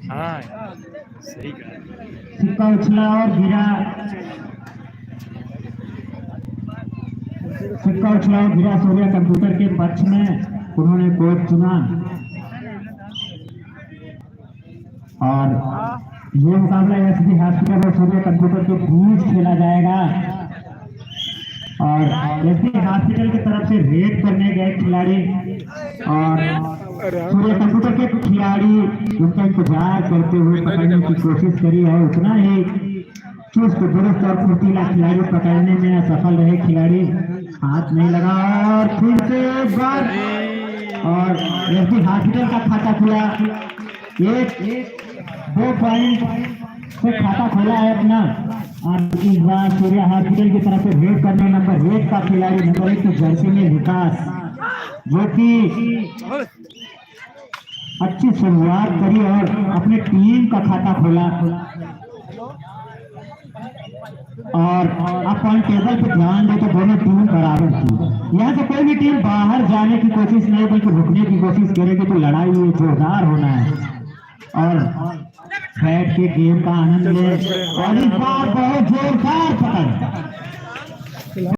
हाँ सही कहा। सिक्का उछला और गिरा, सिक्का उछला और गिरा सूर्या कंप्यूटर के पक्ष में। उन्होंने कोच चुना और ये मुकाबला एसडी हॉस्पिटल और सूर्या कंप्यूटर के बीच खेला जाएगा। और एसडी हॉस्पिटल की तरफ से रेड करने गए खिलाड़ी और सूर्या कंप्यूटर के खिलाड़ी उनका इंतजार करते हुए पकड़ने की कोशिश करी है। उतना ही चुस्त दुरुस्त और फुर्तीला खिलाड़ी पकड़ने में असफल रहे खिलाड़ी, हाथ नहीं लगा और फिर से एक बार और एसडी हॉस्पिटल का खाता खुला। एक 2 पॉइंट से खाता खोला है अपना। और इस बार सूर्या हॉस्पिटल की तरफ से रेड करने नंबर 1 का खिलाड़ी नंबर 1 की जर्सी में विकास, जो कि अच्छी शुरुआत करी और अपने टीम का खाता खोला। और आप पॉइंट टेबल पे ध्यान दे तो दोनों टीम बराबर थी। यहाँ से कोई भी टीम बाहर जाने की कोशिश नहीं बल्कि रुकने की कोशिश करेगी तो लड़ाई जोरदार होना है। और बैठ के गेम का आनंद ले और इस बार बहुत जोरदार पकड़